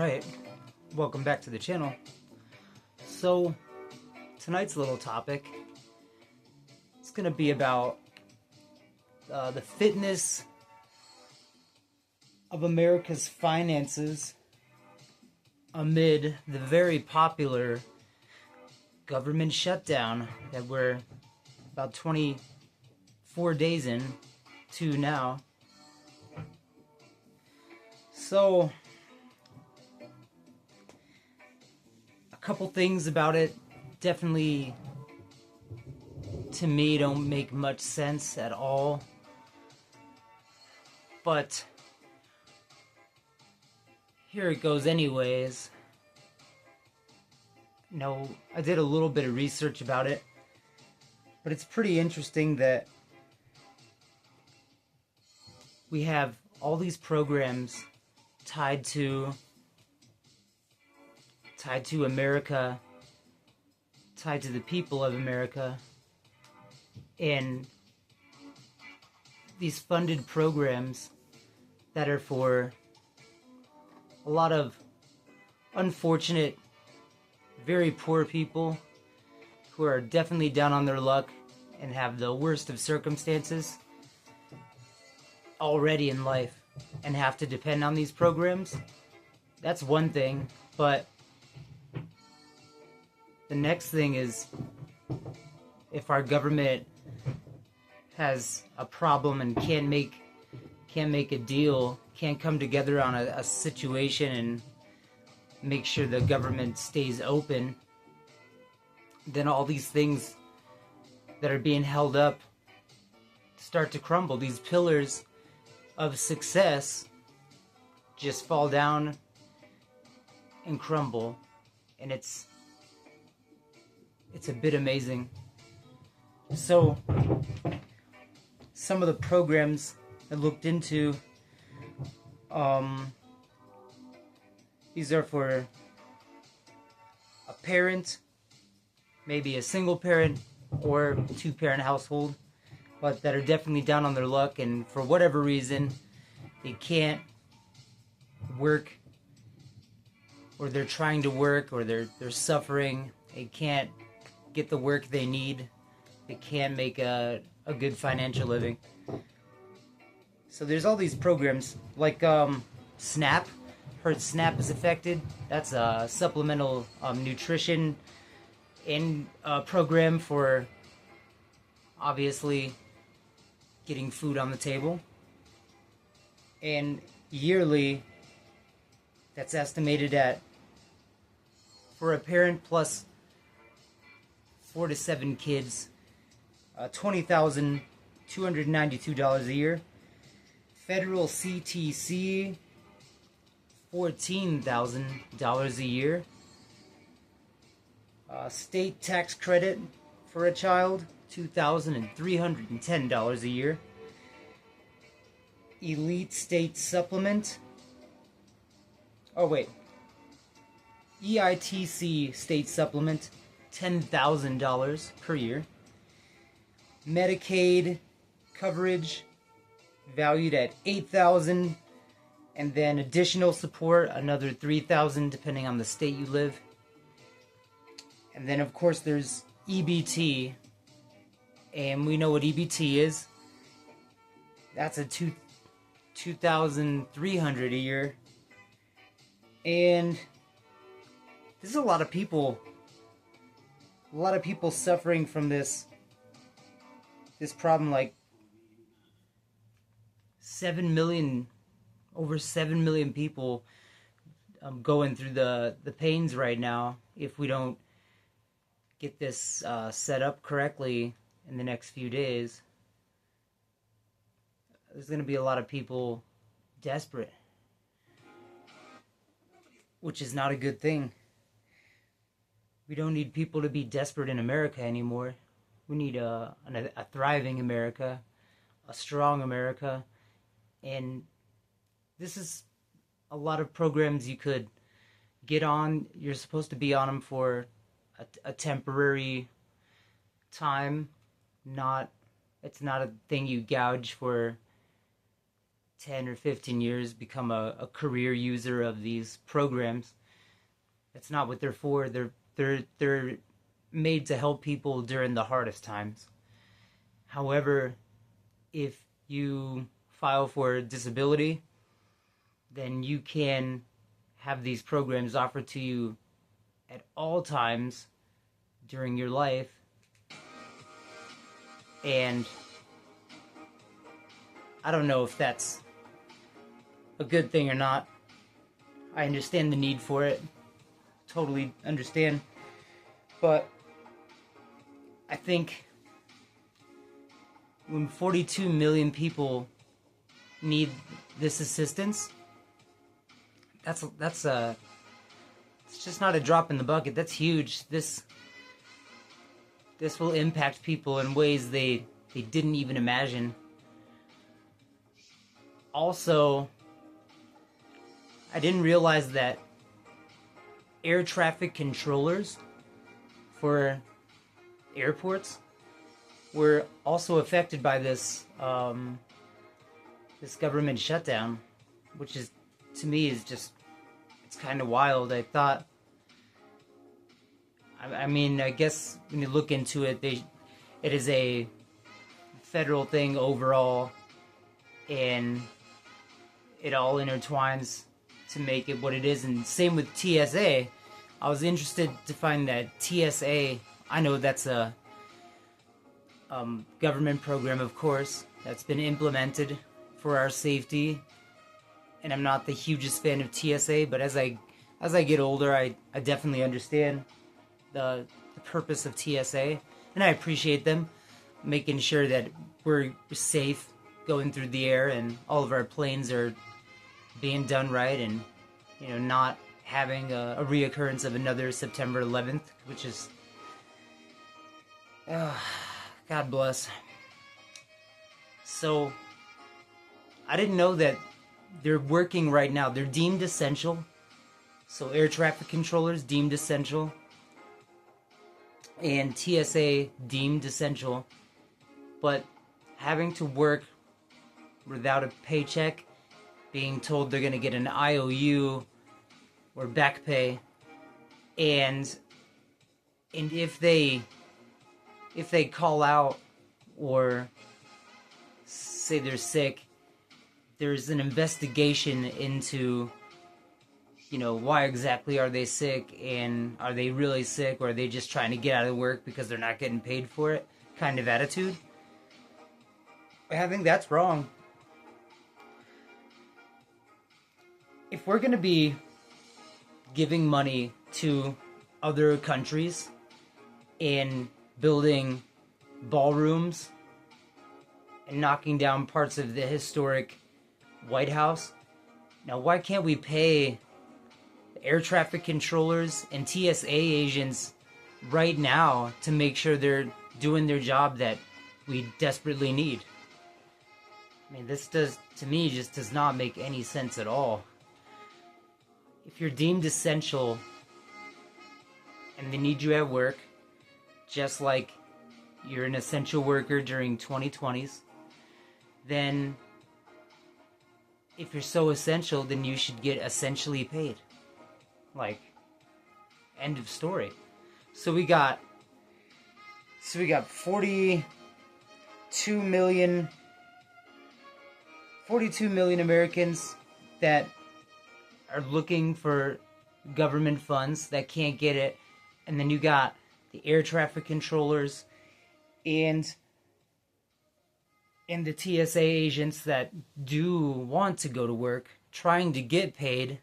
Alright, welcome back to the channel. So, tonight's little topic, it's going to be about the fitness of America's finances amid the very popular government shutdown that we're about 24 days into now. So, a couple things about it definitely, to me, don't make much sense at all. But here it goes anyways. No, I did a little bit of research about it, but it's pretty interesting that we have all these programs tied to America, tied to the people of America, and these funded programs that are for a lot of unfortunate, very poor people who are definitely down on their luck and have the worst of circumstances already in life and have to depend on these programs. That's one thing, but the next thing is, if our government has a problem and can't make a deal, can't come together on a situation and make sure the government stays open, then all these things that are being held up start to crumble. These pillars of success just fall down and crumble, and it's a bit amazing. So, some of the programs I looked into, these are for a parent, maybe a single parent or two-parent household, but that are definitely down on their luck, and for whatever reason they can't work, or they're trying to work, or they're suffering. They can't get the work they need. They can't make a good financial living. So there's all these programs like SNAP. Heard SNAP is affected. That's a supplemental nutrition and program for obviously getting food on the table. And yearly, that's estimated at, for a parent plus 4 to 7 kids, $20,292 a year. Federal CTC, $14,000 a year. State tax credit for a child, $2,310 a year. Elite state supplement. EITC state supplement, $10,000 per year. Medicaid coverage valued at $8,000, and then additional support another $3,000 depending on the state you live. And then of course there's EBT, and we know what EBT is. That's a $2,300 a year, and there's a lot of people suffering from this problem. Like over 7 million people going through the pains right now if we don't get this set up correctly in the next few days. There's going to be a lot of people desperate, which is not a good thing. We don't need people to be desperate in America anymore. We need a thriving America, a strong America, and this is a lot of programs you could get on. You're supposed to be on them for a temporary time. It's not a thing you gouge for 10 or 15 years become a career user of these programs. That's not what they're for. They're made to help people during the hardest times. However, if you file for disability, then you can have these programs offered to you at all times during your life. And I don't know if that's a good thing or not. I understand the need for it. Totally understand. But I think when 42 million people need this assistance, it's just not a drop in the bucket. That's huge. This will impact people in ways they didn't even imagine. Also, I didn't realize that air traffic controllers for airports were also affected by this this government shutdown, which is, to me, is just, it's kind of wild. I thought, I mean, I guess when you look into it, it is a federal thing overall, and it all intertwines to make it what it is. And same with TSA. I was interested to find that TSA, I know that's a government program, of course, that's been implemented for our safety. And I'm not the hugest fan of TSA, but as I get older, I definitely understand the purpose of TSA, and I appreciate them making sure that we're safe going through the air and all of our planes are being done right, and not having a reoccurrence of another September 11th, which is God bless. So I didn't know that they're working right now. They're deemed essential. So air traffic controllers deemed essential, and TSA deemed essential, but having to work without a paycheck, being told they're going to get an IOU or back pay, and if they call out or say they're sick, there's an investigation into why exactly are they sick, and are they really sick, or are they just trying to get out of work because they're not getting paid for it kind of attitude. I think that's wrong. If we're going to be giving money to other countries and building ballrooms and knocking down parts of the historic White House, now why can't we pay air traffic controllers and TSA agents right now to make sure they're doing their job that we desperately need? I mean, this to me, just does not make any sense at all. If you're deemed essential and they need you at work, just like you're an essential worker during 2020s, then if you're so essential, then you should get essentially paid. Like, end of story. So we got 42 million Americans that are looking for government funds that can't get it, and then you got the air traffic controllers and the TSA agents that do want to go to work, trying to get paid.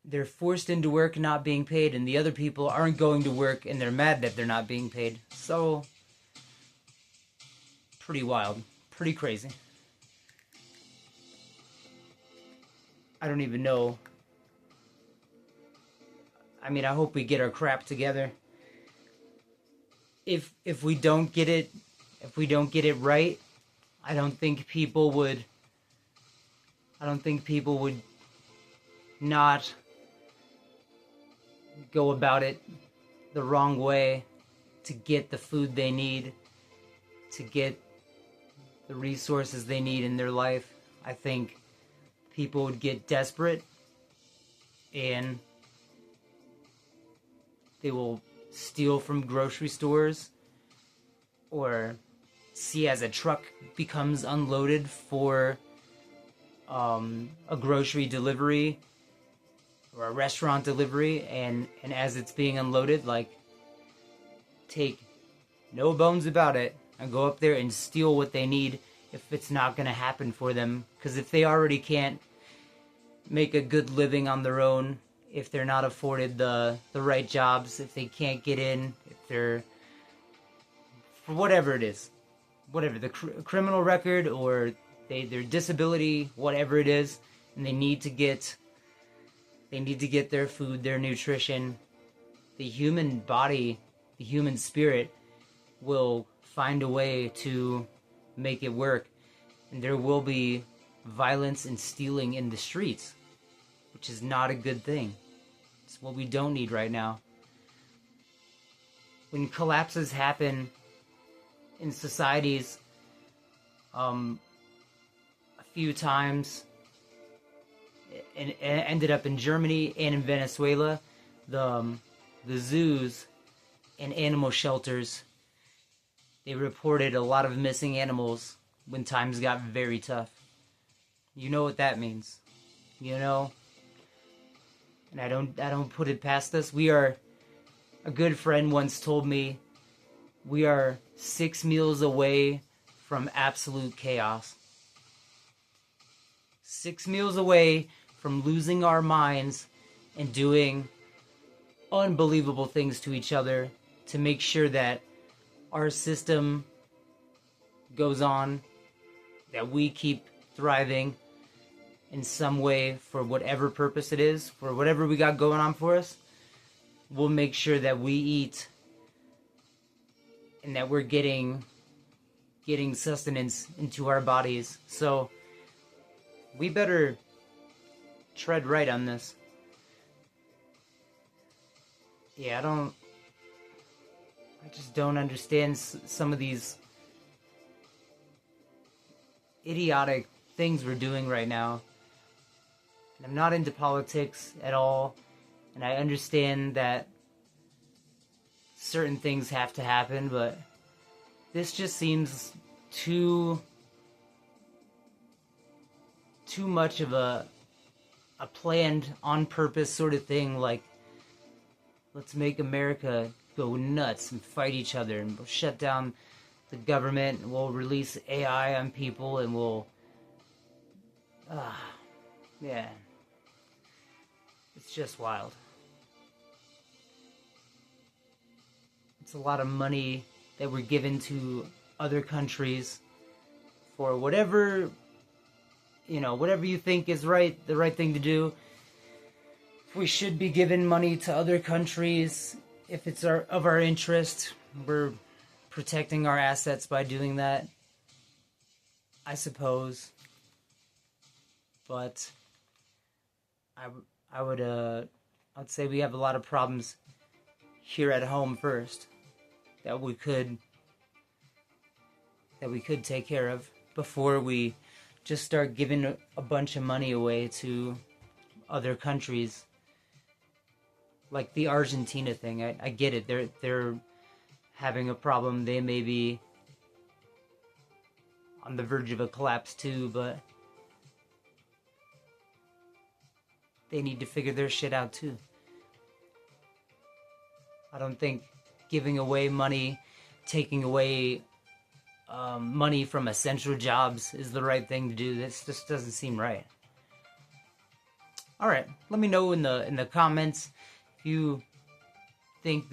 They're forced into work not being paid, and the other people aren't going to work and they're mad that they're not being paid. So, pretty wild. Pretty crazy. I don't even know. I mean, I hope we get our crap together. If we don't get it right, I don't think people would not go about it the wrong way to get the food they need, to get the resources they need in their life. I think people would get desperate and they will steal from grocery stores, or see as a truck becomes unloaded for a grocery delivery or a restaurant delivery, and as it's being unloaded, like, take no bones about it and go up there and steal what they need if it's not going to happen for them. Because if they already can't make a good living on their own, if they're not afforded the right jobs, if they can't get in, if they're, for whatever it is, whatever, the criminal record or their disability, whatever it is, and they need to get their food, their nutrition, the human body, the human spirit will find a way to make it work. And there will be violence and stealing in the streets, which is not a good thing. It's what we don't need right now. When collapses happen in societies, a few times, and it ended up in Germany and in Venezuela, the zoos and animal shelters, they reported a lot of missing animals when times got very tough. You know what that means, you know? And I don't put it past us. A good friend once told me, we are 6 meals away from absolute chaos. 6 meals away from losing our minds and doing unbelievable things to each other to make sure that our system goes on, that we keep thriving in some way for whatever purpose it is, for whatever we got going on for us. We'll make sure that we eat and that we're getting sustenance into our bodies. So we better tread right on this. Yeah, I just don't understand some of these idiotic things we're doing right now. And I'm not into politics at all, and I understand that certain things have to happen, but this just seems too much of a planned, on purpose sort of thing. Like, let's make America go nuts and fight each other, and we'll shut down the government, and we'll release AI on people, and we'll yeah, it's just wild. It's a lot of money that we're given to other countries for whatever, whatever you think is right, the right thing to do. We should be giving money to other countries if it's of our interest. We're protecting our assets by doing that, I suppose. But I'd say we have a lot of problems here at home first that we could take care of before we just start giving a bunch of money away to other countries. Like the Argentina thing, I get it. They're having a problem. They may be on the verge of a collapse too, but they need to figure their shit out too. I don't think giving away money, taking away money from essential jobs is the right thing to do. This just doesn't seem right. All right, let me know in the comments if you think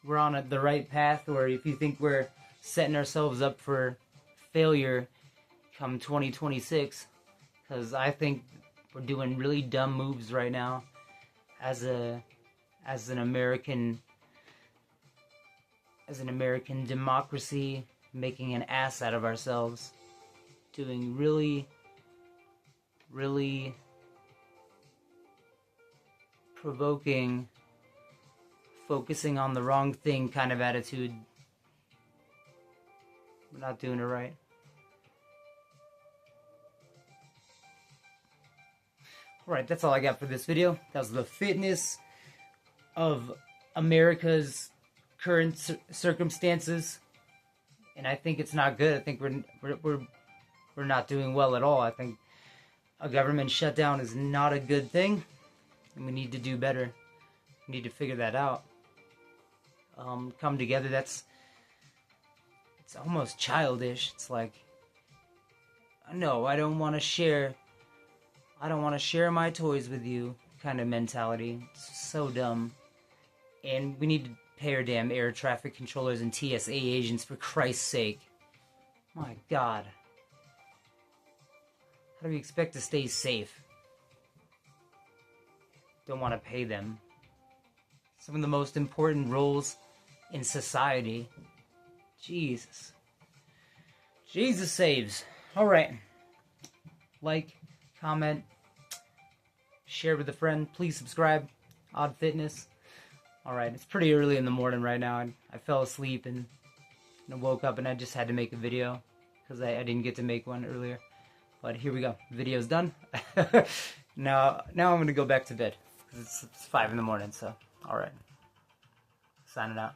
we're on the right path, or if you think we're setting ourselves up for failure come 2026. Because I think we're doing really dumb moves right now as an American democracy, making an ass out of ourselves, doing really, really provoking, focusing on the wrong thing kind of attitude. We're not doing it right. Alright, that's all I got for this video. That was the fitness of America's current circumstances. And I think it's not good. I think we're not doing well at all. I think a government shutdown is not a good thing. And we need to do better. We need to figure that out. Come together. It's almost childish. It's like, no, I don't want to share my toys with you kind of mentality. It's so dumb. And we need to pay our damn air traffic controllers and TSA agents, for Christ's sake. My God. How do we expect to stay safe? Don't want to pay them. Some of the most important roles in society. Jesus. Jesus saves. Alright. Like, comment, share with a friend. Please subscribe. Odd Fitness. Alright, it's pretty early in the morning right now. I fell asleep and woke up and I just had to make a video because I didn't get to make one earlier. But here we go. The video's done. now I'm going to go back to bed because it's 5 in the morning. So, alright. Signing out.